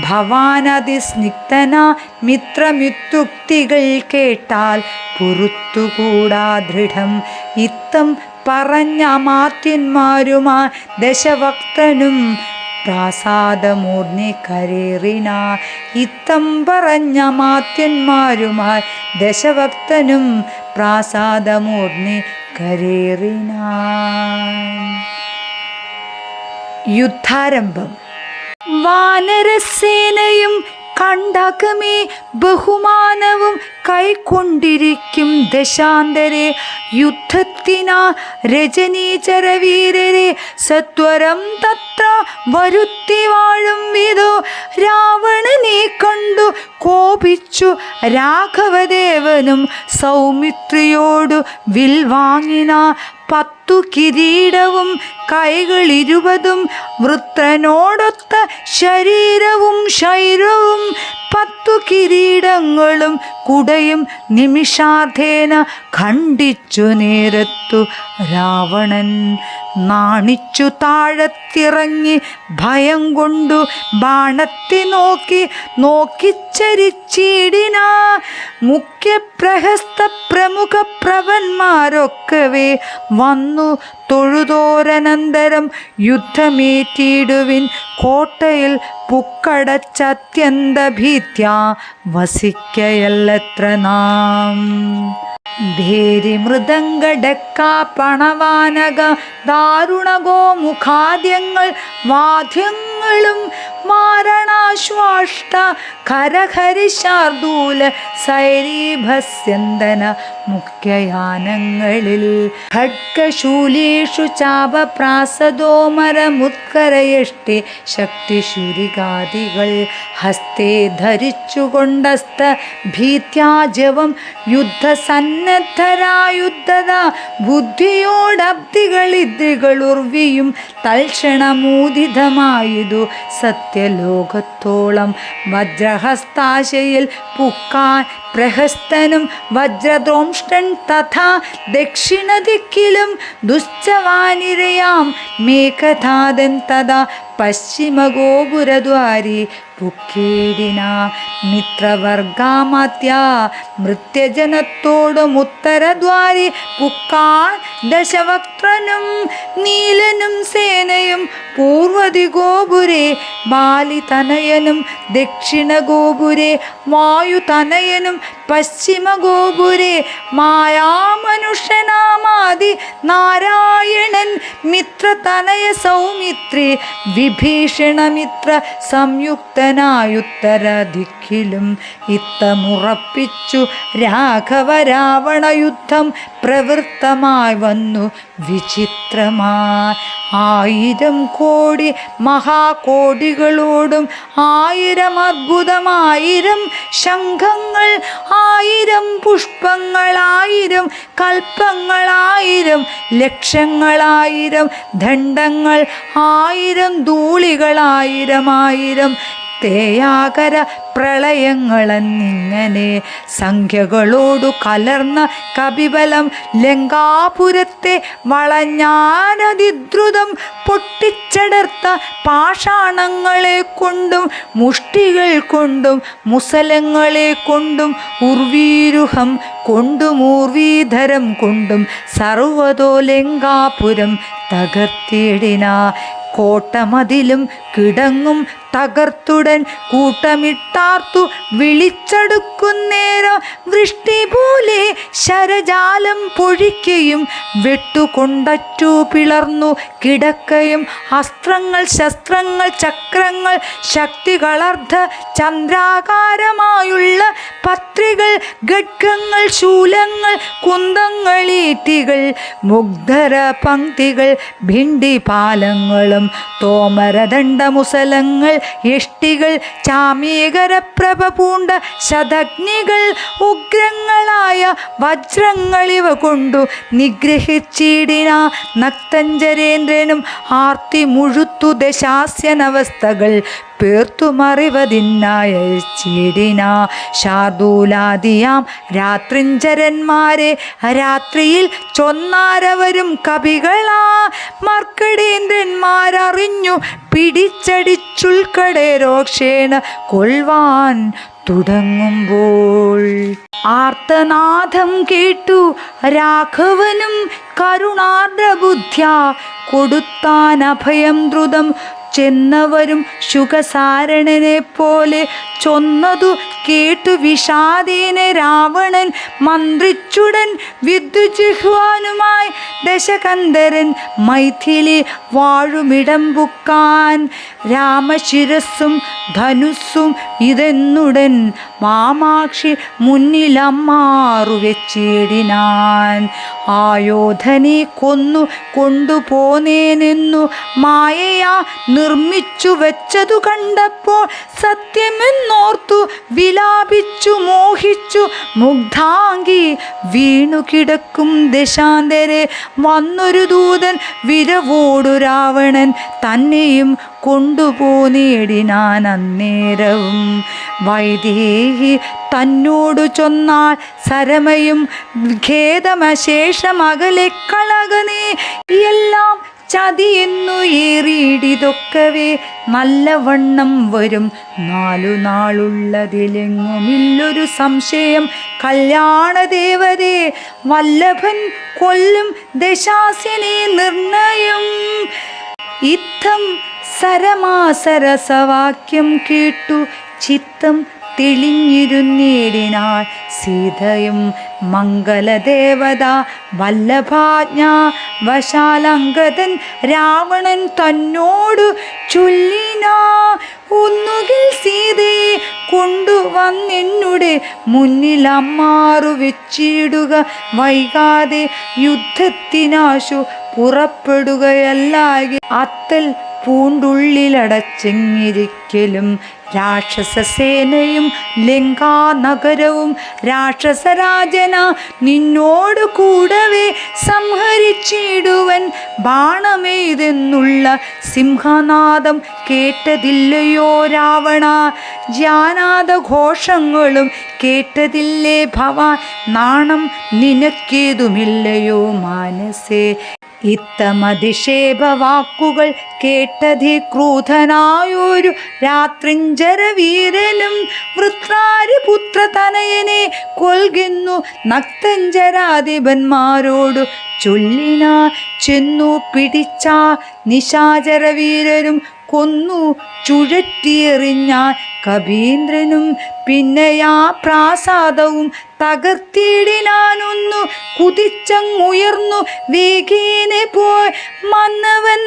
ഭവാനതിസ്നിഗ്ധനാ മിത്രമിത്യുക്തികൾ കേട്ടാൽ പൊറുത്തുകൂടാ ദൃഢം. ഇത്തം പറഞ്ഞ അമാത്യന്മാരുമാ ദശവക്തനും പ്രാസാദമൂർന്നി കരേറിന. ഇത്തം പറഞ്ഞ മാത്യന്മാരുമായി ദശഭക്തനും പ്രാസാദമൂർന്നി കരേറിന. യുദ്ധാരംഭം. വാനരസേനയും കണ്ടകമേ ബഹുമാനവും കൈക്കൊണ്ടിരിക്കും ദശാന്തരെ. യുദ്ധത്തിനാ രജനീചരവീരരെ സത്വരം തത്ര വരുത്തി വാഴും വിധോ. രാവണനെ കണ്ടു കോപിച്ചു രാഘവദേവനും സൗമിത്രിയോടു വിൽ വാങ്ങിന. 10 കിരീടവും കൈകൾ20 വൃത്രനോടൊത്ത ശരീരവും ശൈരവും 10 കിരീടങ്ങളും കുടയും നിമിഷാർദ്ധേന ഖണ്ഡിച്ചു നേരത്തു രാവണൻ. നാണിച്ചു താഴത്തിറങ്ങി ഭയം കൊണ്ടു ബാണത്തെ നോക്കിച്ചരിച്ചിടിന. മുഖ്യപ്രഹസ്ത പ്രമുഖ പ്രഭന്മാരൊക്കവേ വന്നു തൊഴുതോരനന്തരം യുദ്ധമേറ്റിടുവിൻ. കോട്ടയിൽ പുക്കടച്ചത്യന്ത ഭീത്യാ വസിക്കയല്ലത്ര നാം. ഭേരി മൃദംഗടക്ക പണവാനക ദാരുണഗോ മുഖാദ്യങ്ങൾ വാദ്യങ്ങളും വാരണാശ്വാഷ്ട ഖരഹരിശാർദൂല സൈരീഭസ്യന്തന മുഖ്യയാനങ്ങളിൽ ഖഡ്ഗശൂലേഷു ചാപപ്രാസദോമരമുത്കരയഷ്ടി ശക്തിശൂരികാദികൾ ഹസ്തേ ധരിച്ചുകൊണ്ടസ്ത ഭീത്യാജവം യുദ്ധസന്നദ്ധരായുദ്ധത ബുദ്ധിയോടബ്ദികളിദ്രികളുർവിയും തൽക്ഷണമൂദിതമായതു സത്യലോകത്തോളം വജ്രഹസ്താശയിൽ പുക്കാൻ പ്രഹസ്തനും വജ്രദ്രോംഷ്ടൻ തഥാ ദക്ഷിണദിക്കിലും ദുശ്ചവാനിരയാം മേഘധാതൻ തഥാ പശ്ചിമഗോപുരദ്വാരി പുക്കീടിന മിത്രവർഗാമത്യ മൃത്യജനത്തോടും ഉത്തരദ്വാരി പുക്കാൻ ദശവക്ത്രനും നീലനും സേനയും പൂർവദിഗോപുരേ ബാലിതനയനും ദക്ഷിണഗോപുരേ വായുതനയനും പശ്ചിമഗോപുരേ മായാമനുഷ്യനാമാദി നാരായണൻ മിത്രതനയ സൗമിത്രി വിഭീഷണമിത്ര സംയുക്തനായുത്തര ദിക്കിലും ഇത്തമുറപ്പിച്ചു രാഘവ രാവണ യുദ്ധം പ്രവൃത്തമായി വന്നു വിചിത്രമായി 1000 കോടി മഹാകോടികളോടും 1000 അദ്ഭുതം 1000 ശംഖങ്ങൾ 1000 പുഷ്പങ്ങൾ 1000 കൽപ്പങ്ങൾ 1000 ലക്ഷങ്ങൾ 1000 ദണ്ഡങ്ങൾ 1000 ധൂളികൾ 1000 തേയാകര പ്രളയങ്ങളെന്നിങ്ങനെ സംഖ്യകളോടു കലർന്ന കപിബലം ലങ്കാപുരത്തെ വളഞ്ഞാനതിദ്രുതം പൊട്ടിച്ചടർത്ത പാഷാണങ്ങളെ കൊണ്ടും മുഷ്ടികൾ കൊണ്ടും മുസലങ്ങളെ കൊണ്ടും ഉർവീരുഹം കൊണ്ടും ഊർവീധരം കൊണ്ടും സർവതോ ലങ്കാപുരം തകർത്തിടിന കോട്ടമതിലും കിടങ്ങും തകർത്തുടൻ കൂട്ടമിട്ടാർത്തു വിളിച്ചടുക്കുന്നേരം വൃഷ്ടി പോലെ ശരജാലം പൊഴിക്കയും വെട്ടുകൊണ്ടറ്റു പിളർന്നു കിടക്കയും അസ്ത്രങ്ങൾ ശസ്ത്രങ്ങൾ ചക്രങ്ങൾ ശക്തികളർദ്ധ ചന്ദ്രാകാരമായുള്ള പത്രികൾ ഖഡ്ഗങ്ങൾ ശൂലങ്ങൾ കുന്തങ്ങൾ ഈറ്റികൾ മുഗ്ധര പങ്ക്തികൾ ഭിണ്ടിപാലങ്ങളും തോമരദണ്ഡമുസലങ്ങൾ യഷ്ടികൾ ചാമീകരപ്രഭ പൂണ്ട ശതഗ്നികൾ ഉഗ്രങ്ങളായ വജ്രങ്ങളിവ കൊണ്ടു നിഗ്രഹിച്ചിടിന നക്തഞ്ചരേന്ദ്രനും ആർത്തി മുഴുത്തു ദശാസ്യനവസ്ഥകൾ പേർത്തുമറിവതിനായച്ചിടിന ശാർദൂലാദിയാം രാത്രിഞ്ചരന്മാരെ രാത്രിയിൽ ചൊന്നാരവരും കവികളാ മർക്കടേന്ദ്രന്മാരറിഞ്ഞു പിടിച്ചടിച്ചുൾക്കടെ രോക്ഷേണ കൊൽവാൻ തുടങ്ങുമ്പോൾ ആർത്തനാദം കേട്ടു രാഘവനും കരുണാർദ്രബുദ്ധ്യ കൊടുത്താൻ അഭയം ദ്രുതം ചെന്നവരും ശുഖസാരണനെ പോലെ ചൊന്നതു കേട്ടു വിഷാദീന രാവണൻ മന്ത്രിച്ചുടൻ വിദ്യുജിഹ്വാനുമായി ദശകന്ധരൻ മൈഥിലി വാഴുമിടം പുക്കാൻ രാമശിരസ്സും ധനുസ്സും ഇതെന്നുടൻ വാമാക്ഷി മുന്നിലമ്മാറു വെച്ചിടിനാൻ ആയോധനെ കൊന്നു കൊണ്ടുപോന്നേനെന്നു മായയാ നിർമ്മിച്ചു വെച്ചതു കണ്ടപ്പോൾ സത്യമെന്നോർത്തു വിലാപിച്ചു മോഹിച്ചു മുഗ്ധാംഗി വീണു കിടക്കും ദശാന്തരെ വന്നൊരു ദൂതൻ വിരവോടു രാവണൻ തന്നെയും കൊണ്ടുപോന്നേടിനാൻ അന്നേരവും വൈദേഹി തന്നോടു ചൊന്നാൽ സരമയും ഖേദമശേഷമകലെ കളകനേ എല്ലാം ചതിയെന്നു ഏറിയിടിതൊക്കവേ നല്ലവണ്ണം വരും 4 നാളുള്ളതിലെങ്ങുമില്ലൊരു സംശയം കല്യാണദേവരെ വല്ലഭൻ കൊല്ലും ദശാസ്യനെ നിർണയം ഇത്തം സരമാസരസവാക്യം കേട്ടു ചിത്തം തെളിഞ്ഞിരുന്നേടിനാൾ സീതയും മംഗലദേവത വല്ലഭാജ്ഞ വശാലങ്കദൻ രാവണൻ തന്നോടു ചൊല്ലിനാ, ഒന്നുകിൽ സീതയെ കൊണ്ടുവന്നെന്നുടെ മുന്നിൽ അമ്മാറു വെച്ചിടുക, വൈകാതെ യുദ്ധത്തിനാശു പുറപ്പെടുകയല്ലാകെ. അത്തൽ പൂണ്ടുള്ളിലടച്ചെങ്ങിരിക്കലും രാക്ഷസസേനയും ലങ്കാനഗരവും രാക്ഷസരാജന നിന്നോട് കൂടവേ സംഹരിച്ചിടുവൻ. ബാണമെയ്തെന്നുള്ള സിംഹനാദം കേട്ടതില്ലയോ രാവണ? ജാനാദഘോഷങ്ങളും കേട്ടതില്ലേ ഭവാൻ? നാണം നിനക്കേതുമില്ലയോ മാനസേ? ഇത്തമതിഷേപവാക്കുകൾ കേട്ടതി ക്രൂധനായൊരു രാത്രിഞ്ചരവീരനും വൃത്രാരിപുത്രതനയനെ കൊൽകുന്നു നക്തഞ്ചരാധിപന്മാരോടു ചൊല്ലിനാ. ചെന്നു പിടിച്ച നിശാചരവീരരും കൊന്നു ചുഴറ്റിയെറിഞ്ഞാൻ കപീന്ദ്രനും. പിന്നെയാ പ്രാസാദവും തകർത്തിടിനാനൊന്നു കുതിച്ചങ്ങുയർന്നു വേഗേനെ പോയി മന്നവൻ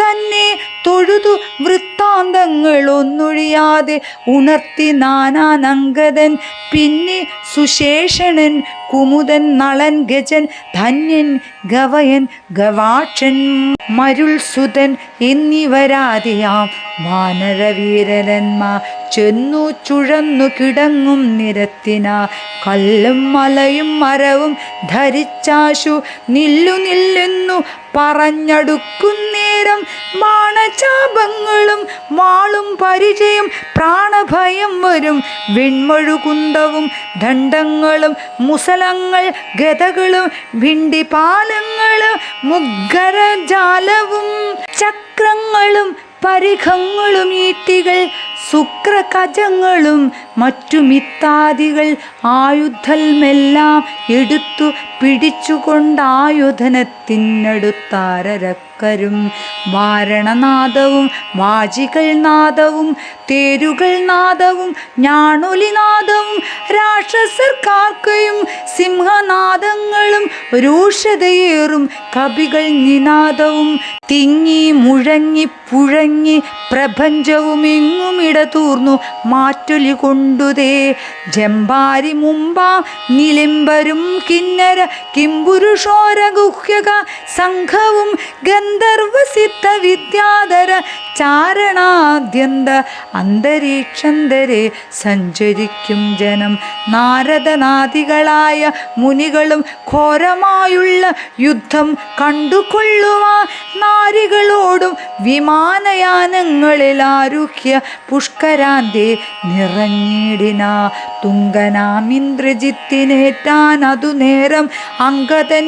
തന്നെ തൊഴുതു വൃത്താന്തങ്ങളൊന്നൊഴിയാതെ ഉണർത്തി നാനാനങ്കദൻ. പിന്നെ സുശേഷണൻ, കുമുദൻ, നളൻ, ഗജൻ, ധന്യൻ, ഗവയൻ, ഗവാക്ഷൻ, മരുൾസുതൻ എന്നിവരാതിയാം വാനരവീരന്മാർ ചെന്നു ചുഴന്നു കിടങ്ങും നിരത്തിന. കല്ലും മലയും മരവും ധരിച്ചാശു നില്ലു നില്ലെന്നു പറഞ്ഞടുക്കുന്നേരം ബാണചാപങ്ങളും വാളും പരിചയം പ്രാണഭയം വരും. വെൺമഴുകുന്തവും ദണ്ഡങ്ങളും മുസലങ്ങൾ ഗദകളും ഭിണ്ടിപാലങ്ങളും മുഗ്ഗരജാലവും ചക്രങ്ങളും പരിഖങ്ങളും ഈട്ടികൾ ശുക്രകജങ്ങളും മറ്റുമിത്താദികൾ ആയുധമെല്ലാം എടുത്തു പിടിച്ചുകൊണ്ടായുധനത്തിനടുത്താരക്കരും. വാരണനാദവും വാജികൾ നാദവും തേരുകൾ നാദവും ഞാണൊലിനാദവും രാക്ഷസർക്കാർക്കയും സിംഹനാദങ്ങളും രൂക്ഷതയേറും കവികൾ നിനാദവും തിങ്ങി മുഴങ്ങി പുഴങ്ങി പ്രപഞ്ചവും എങ്ങുമിടതൂർന്നു മാറ്റൊലി കൊണ്ടുതേ. ജമ്പാരി മുമ്പാം നിലിംബരും കിന്നര കിംപുരുഷോരഗുഹ്യക സംഘവും ഗന്ധർവസിദ്ധ വിദ്യാധര ചാരണാദ്യന്ത അന്തരീക്ഷന്തരെ സഞ്ചരിക്കും ജനം. നാരദനാദികളായ മുനികളും ഘോരമായുള്ള യുദ്ധം കണ്ടുകൊള്ളുവാൻ നാരികളോടും വിമാനയാനങ്ങളിൽ ആരുഹ്യ പുഷ്കരാന്തേ നിറഞ്ഞിടിന. തുങ്കനാമിന്ദ്രജിത്തിനേറ്റാൻ അതു നേരം അങ്കദൻ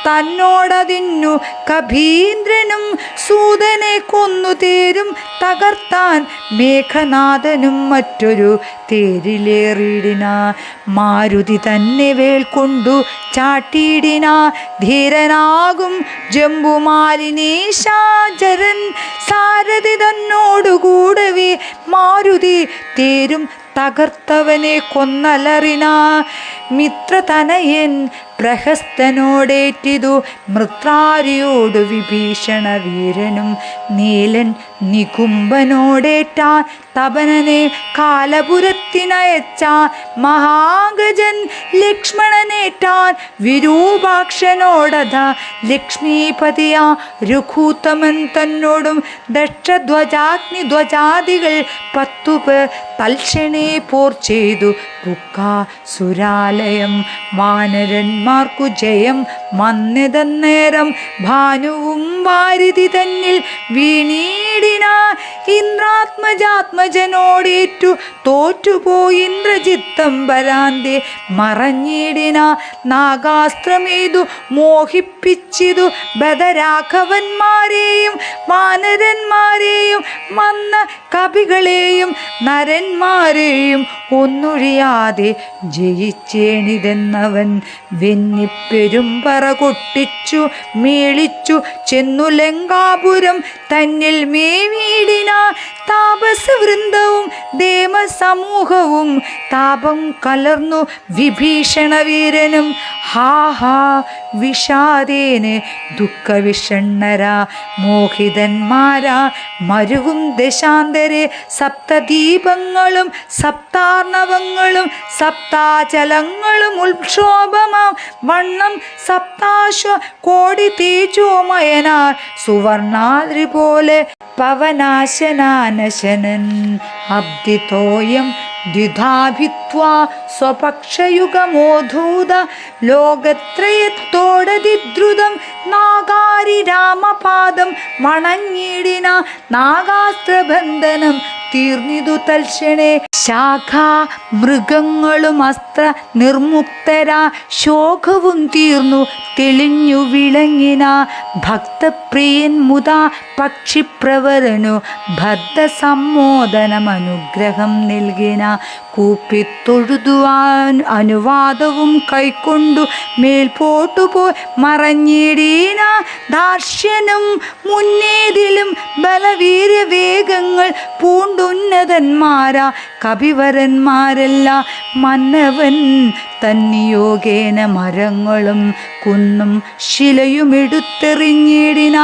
തന്നോടതിന്നു കപീന്ദ്രനും സൂതനെ കൊന്നു തേരും തകർത്താൻ മേഘനാഥനും മറ്റൊരു തേരിലേറിയിടിന. മാരുതി തന്നെ വേൽ കൊണ്ടു ചാട്ടിയിടിന. ധീരനാകും ജംബുമാലിനീശാചരൻ സാരഥി തന്നോടുകൂടവേ മാരുതി തേരും തകർത്തവനെ കൊന്നലറിന. മിത്രതനയൻ പ്രഹസ്തനോടേറ്റിതു മൃത്രാരിയോടു വിഭീഷണ വീരനും. നീലൻ നികുംബനോടേറ്റാൻ തപനനെ കാലപുരത്തിനയച്ചാൻ. മഹാഗജൻ ലക്ഷ്മണനേറ്റാൻ വിരൂപാക്ഷനോടത ലക്ഷ്മീപതിയാ രഘൂത്തമൻ തന്നോടും ദക്ഷധ്വജാഗ്നിധ്വജാദികൾ 10 പേർ തൽക്ഷണേ പോർ ചെയ്തു സുരാലയം. വാനരന്മാർക്കു ജയം വന്നതന്നേരം ഭാനുവും വാരിധി തന്നിൽ വീണീടിന. ഇന്ദ്രാത്മജാത്മജനോടേറ്റു തോറ്റുപോയി ഇന്ദ്രജിത്തം വരാന്തേ മറഞ്ഞിടിന. നാഗാസ്ത്രമേതു മോഹിപ്പിച്ചിതു ബദരാഘവന്മാരെയും വാനരന്മാരെയും വന്ന കവികളെയും നരന്മാരെയും ഒന്നൊഴിയാതെ ജയിച്ചേണിതെന്നവൻ വെന്നിപ്പെരുമ്പറ കൊട്ടിച്ചു മേളിച്ചു ചെന്നു ലങ്കാപുരം തന്നിൽ മേവീടിന. താപസവൃന്ദവും ദേവസമൂഹവും താപം കലർന്നു വിഭീഷണ വീരനും ഹാ ഹാ വിഷാദേന് ദുഃഖവിഷണ്ണരാ മോഹിതന്മാരാ മരുവും ദശാന്തരെ സപ്തദീപങ്ങളും സപ്താർണവങ്ങളും സപ്താചലങ്ങളും ഉത്ക്ഷോഭമാം വണ്ണം സപ്താശ്വ കോടി തേജോമയനാ സുവർണാദ്രി പോലെ പവനാശനാനശനൻ അബ്ദിതോയം ദ്വിധാഭിത്വാ സ്വപക്ഷയുഗമോധൂത ലോകത്രയത്തോടതിദ്രുതം നാഗാരി രാമപാദം വണങ്ങിടിന നാഗാസ്ത്രബന്ധനം തീർന്നിതു തൽക്ഷണേ ശാഖാ മൃഗങ്ങളും അസ്ത്ര നിർമുക്തരാ ശോകവും തീർന്നു തെളിഞ്ഞു വിളങ്ങിന ഭക്തപ്രിയൻ മുതാ പക്ഷിപ്രവരനു ബദ്ധ സമ്മോദനമനുഗ്രഹം നൽകിന കൂപ്പിത്തൊഴുതുവാൻ അനുവാദവും കൈക്കൊണ്ടു മേൽപോട്ടുപോയി മറഞ്ഞിടീന ദാർശ്യനും മുന്നേതിലും ബലവീര്യവേഗങ്ങൾ പൂണ്ടുന്നതന്മാരാ കവിവരന്മാരല്ല മന്നവൻ തന്നിയോഗേന മരങ്ങളും കുന്നും ശിലയുമെടുത്തെറിഞ്ഞിടിന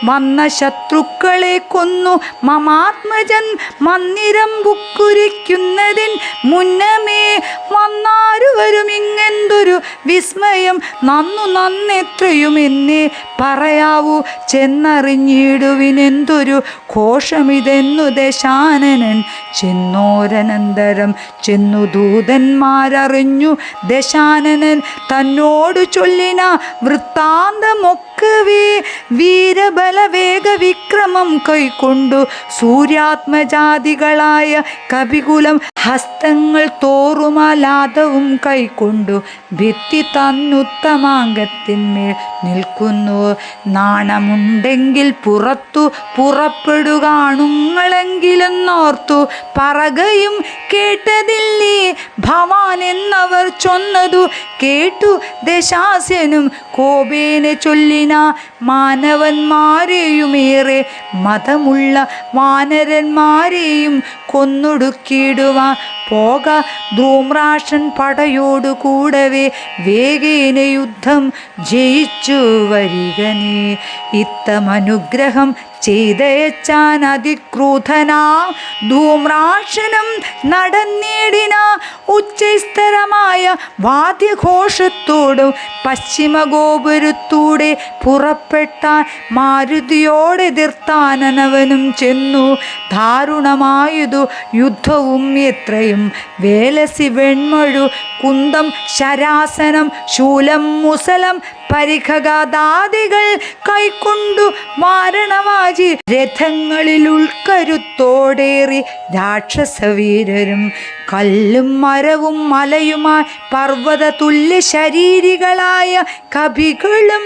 വന്ന ശത്രുക്കളെ കൊന്നു മമാത്മജൻ മന്ദിരം ബുക്കുരിക്കുന്നതിൻ മുന്നമേ വന്നാരുവരും ഇങ്ങെന്തൊരു വിസ്മയം നന്നെത്രയുമെന്നേ പറയാവൂ ചെന്നറിഞ്ഞിടുവിനെന്തൊരു ഘോഷമിതെന്നു ദശാനനൻ ചെന്നോരനന്തരം ചെന്നു ദൂതന്മാരറിഞ്ഞു ദശാനനൻ തന്നോടു ചൊല്ലിന വൃത്താന്തമൊക്കവേ വീരബലവേഗ വിക്രമം കൈക്കൊണ്ടു സൂര്യാത്മജാതികളായ കപികുലം ഹസ്തങ്ങൾ തോറുമാലാദവും കൈക്കൊണ്ടു ഭിത്തി തന്നുത്തമാംഗത്തിന്മേൽ നിൽക്കുന്നു നാണമുണ്ടെങ്കിൽ പുറത്തു പുറപ്പെടുകാണുങ്ങളെങ്കിലെന്നോർത്തു പറകയും കേട്ടതില്ലേ ഭവാൻ എന്നവർ ചൊന്നതു കേട്ടു ദശാസ്യനും കോപേന ചൊല്ലിന മാനവന്മാരെയുമേറെ മതമുള്ള വാനരന്മാരെയും കൊന്നൊടുക്കിയിടുവാൻ പോക ധൂമ്രാക്ഷൻ പടയോടു കൂടവേ വേഗേന യുദ്ധം ജയിച്ചു വരികനേ ഇത്തമനുഗ്രഹം ചെയ്തയച്ചാൻ അതിക്രൂധനാ ധൂമ്രാക്ഷനും നടന്നിടിന ഉച്ചസ്ഥരമായ വാദ്യഘോഷത്തോടും പശ്ചിമഗോപുരത്തൂടെ പുറപ്പെട്ടാൻ മാരുതിയോടെതിർത്താനവനും ചെന്നു ദാരുണമായതു യുദ്ധവും എത്രയും വേലസി വെൺമഴു കുന്തം ശരാസനം ശൂലം മുസലം പരിഖഗാദാദികൾ കൈക്കൊണ്ടു മാരണവാജി രഥങ്ങളിൽ ഉൾക്കരുത്തോടേറി രാക്ഷസവീരരും കല്ലും മരവും മലയുമായി പർവ്വത തുല്യ ശരീരികളായ കപികളും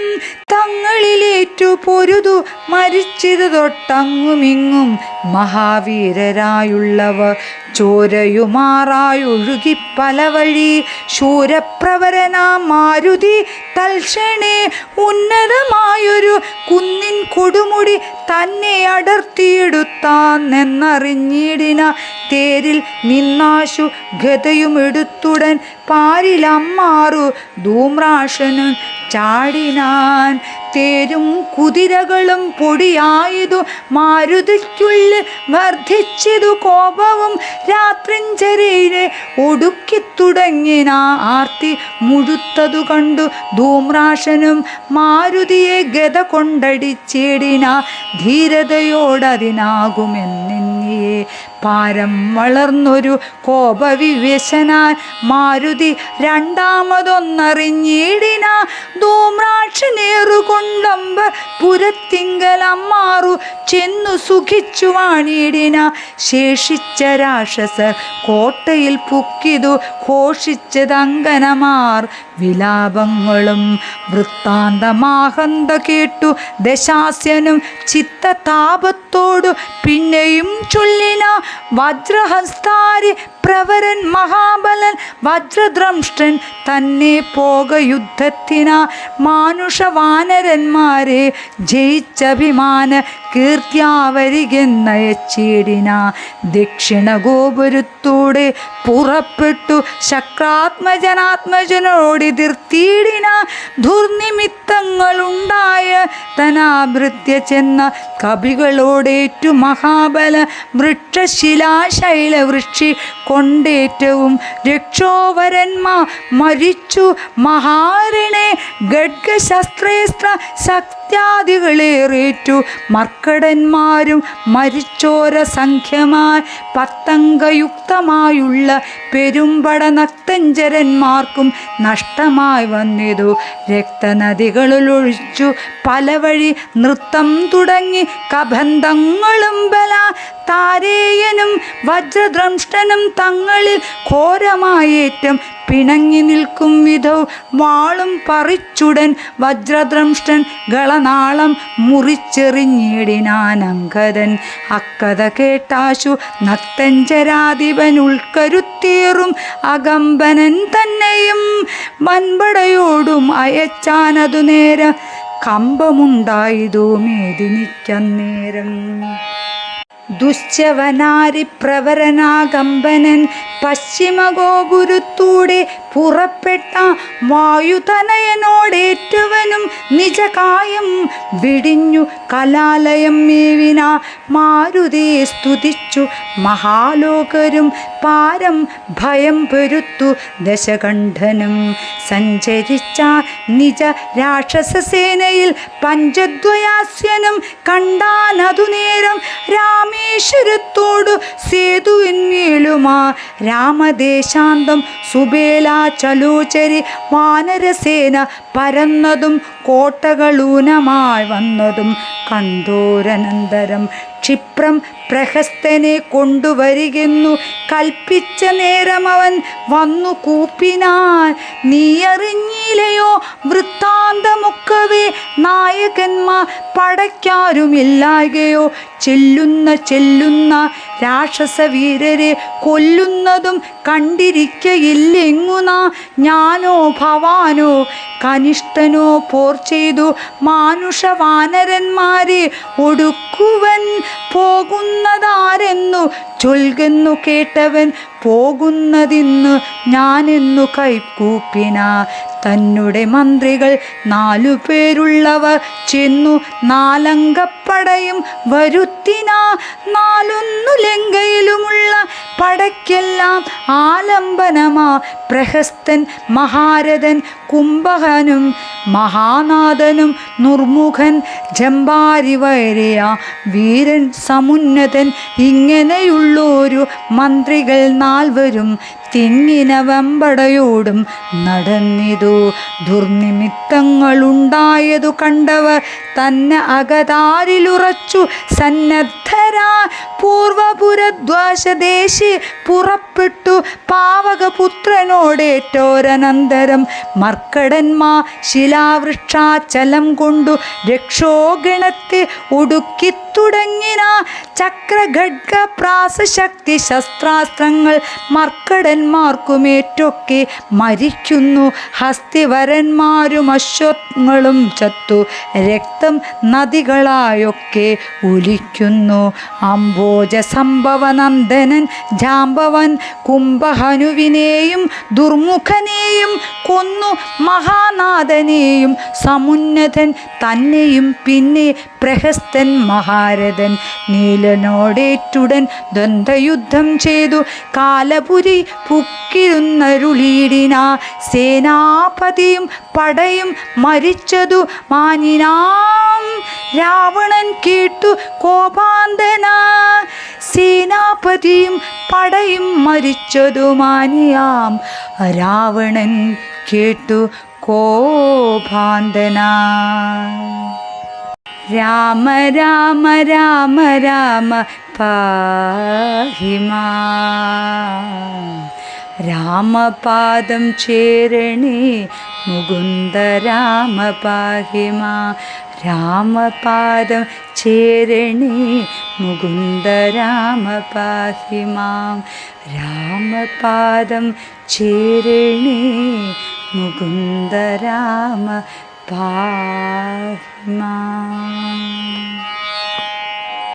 തങ്ങളിലേറ്റു പൊരുതു മരിച്ചത് തൊട്ടങ്ങുമിങ്ങും മഹാവീരരായുള്ളവർ ചോരയുമാറായൊഴുകി പല വഴി ശൂരപ്രവരനാ മാരുതി തൽക്ഷണേ ഉന്നതമായൊരു കുന്നിൻ കൊടുമുടി തന്നെ അടർത്തിയെടുത്താന്നെന്നറിഞ്ഞിടിന തേരിൽ നിന്നാശു ഗതയുമെടുത്തുടൻ പാരിലമ്മാറു ധൂമ്രാക്ഷനും ചാടിനാൻ തേരും കുതിരകളും പൊടിയായതു മാരുതിക്കുള്ളിൽ വർദ്ധിച്ചതു കോപവും രാത്രിഞ്ചരയിലെ ഒടുക്കി തുടങ്ങിന ആർത്തി മുഴുത്തതു കണ്ടു ധൂമ്രാക്ഷനും മാരുതിയെ ഗത കൊണ്ടടിച്ചിടിന ധീരതയോടതിനാകുമെന്നിയെ പാരം വളർന്നൊരു കോപവിവേശനാൻ മാരുതി രണ്ടാമതൊന്നറിഞ്ഞിടിന ധൂമ്രാക്ഷനേറുകൊണ്ടമ്പ പുരത്തിങ്കലമ്മാറു ചെന്നു സുഖിച്ചു വാണിടിന ശേഷിച്ച രാക്ഷസർ കോട്ടയിൽ പുക്കിതു ഘോഷിച്ചതങ്കനമാർ വിലാപങ്ങളും വൃത്താന്തമാഹന്ത കേട്ടു ദശാസ്യനും ചിത്തതാപത്തോടു പിന്നെയും ചൊല്ലിന വജ്രഹസ്താരി പ്രവരൻ മഹാബലൻ വജ്രദ്രംഷ്ടൻ തന്നെ പോക യുദ്ധത്തിനാ മാനുഷവാനരന്മാരെ ജയിച്ചഭിമാന കീർത്തിയാവരികെന്നയച്ചിടിന. ദക്ഷിണ ഗോപുരത്തൂടെ പുറപ്പെട്ടു ശക്രാത്മജനാത്മജനോടിതിർത്തിയിടിന. ദുർനിമിത്തങ്ങളുണ്ടായ തനാഭൃത്യ ചെന്ന കവികളോടേറ്റു മഹാബല വൃക്ഷശിലാശൈലവൃക്ഷി കൊണ്ടേറ്റവും രക്ഷോവരന്മാ മരിച്ചു. മഹാരണെ ഖഡ്ഗശസ്ത്രേസ്ത്ര ശക്ത്യാദികളേറേറ്റു. മർക്കടന്മാരും മരിച്ചോര സംഖ്യമായി പത്തംഗയുക്തമായുള്ള പെരുമ്പട നക്തഞ്ചരന്മാർക്കും നഷ്ടമായി വന്നിതു. രക്തനദികളിലൊഴിച്ചു പല വഴി നൃത്തം തുടങ്ങി കബന്ധങ്ങളും ബല. താരേയനും വജ്രദ്രംഷ്ടനും തങ്ങളിൽ ഘോരമായേറ്റം പിണങ്ങി നിൽക്കും വിധൗ വാളും പറിച്ചുടൻ വജ്രദ്രംഷ്ടൻ ഗളനാളം മുറിച്ചെറിഞ്ഞിടിനാൻ. അങ്കദൻ അക്കഥ കേട്ടാശു നക്തഞ്ചരാധിപൻ ഉൾക്കരുത്തേറും അകമ്പനൻ തന്നെയും വൻപടയോടും അയച്ചാനതു നേരം കമ്പമുണ്ടായതു മേദിനിക്കന്നേരം. ദുശ്ചവനാരി പ്രവരനാകമ്പനൻ പശ്ചിമഗോപുരത്തൂടെ പുറപ്പെട്ട വായുതനയനോടേറ്റവനും നിജകായം വിടിഞ്ഞു കലാലയം മേവിന. മാരുതിയെ സ്തുതിച്ചു മഹാലോകരും പാരം ഭയം പെരുത്തു ദശകണ്ഠനും. സഞ്ചരിച്ച നിജ രാക്ഷസസേനയിൽ പഞ്ചദ്വയാസ്യനും കണ്ടാനതു നേരം രാമേശ്വരത്തോടു സേതുവിന്മേലുമാ. രാമദേശാന്തം സുബേലാ ചലോചരി വാനരസേന പരന്നതും കോട്ടകളൂനമായി വന്നതും കണ്ടോരനന്തരം ക്ഷിപ്രം പ്രഹസ്തനെ കൊണ്ടുവരികെന്നു കൽപ്പിച്ച നേരം അവൻ വന്നു കൂപ്പിനാൻ. നീയറിഞ്ഞില്ലയോ വൃത്താന്തമൊക്കവേ നായകന്മാർ പടയ്ക്കാരുമില്ലായകയോ. ചെല്ലുന്ന രാക്ഷസവീരരെ കൊല്ലുന്നതും കണ്ടിരിക്കയില്ലെങ്ങുനാ. ഞാനോ ഭവാനോ കനിഷ്ഠനോ പോർ ചെയ്തു മാനുഷവാനരന്മാരെ ഒടുക്കുവൻ പോകുന്നതാരെന്നു ചൊൽകുന്നു കേട്ടവൻ. പോകുന്നതിന്നു ഞാനെന്നു കൈക്കൂപ്പിന. തന്നെ മന്ത്രികൾ 4 പേരുള്ളവർ ചെന്നു 4 അംഗപ്പടയും വരുത്തിന. 4 ലങ്കയിലുമുള്ള പടയ്ക്കെല്ലാം ആലംബനമാ. പ്രഹസ്തൻ മഹാരഥൻ കുംഭകനും മഹാനാഥനും നിർമുഖൻ ജംബാരിവൈരയ വീരൻ സമുന്നതൻ ഇങ്ങനെയുള്ളൊരു മന്ത്രികൾ 4 തിങ്ങിന വെമ്പടയോടും നടന്നിതു. ദുർനിമിത്തങ്ങളുണ്ടായതു കണ്ടവർ തന്നെ അകതാരിലുറച്ചു സന്നദ്ധരാ. പൂർവപുരദ്വാശദേശി പുറപ്പെട്ടു പാവകപുത്രനോടേറ്റോരനന്തരം മർക്കടന്മാ ശിലാവൃക്ഷാചലം കൊണ്ടു രക്ഷോഗണത്തെ ഒടുക്കി തുടങ്ങിന. ചക്രഖഡ്ഗ പ്രാസശക്തി ശസ്ത്രാസ്ത്രങ്ങൾ മർക്കടന്മാർക്കുമേറ്റൊക്കെ മരിക്കുന്നു. ഹസ്തിവരന്മാരും അശ്വങ്ങളും ചത്തു രക്തം നദികളായൊക്കെ ഒലിക്കുന്നു. അംബോജ സംഭവനന്ദനൻ ജാമ്പവൻ കുംഭഹനുവിനെയും ദുർമുഖനെയും കൊന്നു. മഹാനാഥനെയും സമുന്നതൻ തന്നെയും പിന്നെ പ്രഹസ്തൻ മഹാരഥൻ നീലനോടേറ്റുടൻ ദ്വന്ദ്വയുദ്ധം ചെയ്തു കാലപുരി പുക്കിരുന്നരുളീടിന. സേനാപതിയും പടയും മരിച്ചതു മാനിനാം രാവണൻ കേട്ടു കോപാന്തന. സേനാപതിയും പടയും മരിച്ചതു മാനിയാം രാവണൻ കേട്ടു കോപാന്തന. രാമ രാമ രാമ രാമ പാഹി മാം. രാമപാദം ചേരണേ മുകുന്ദ രാമ പാഹി മാം. രാമപാദം ചേരണേ മുകുന്ദ രാമ പാഹി മാം. രാമപാദം ചേരണേ മുകുന്ദ രാമ പാഹി മാം.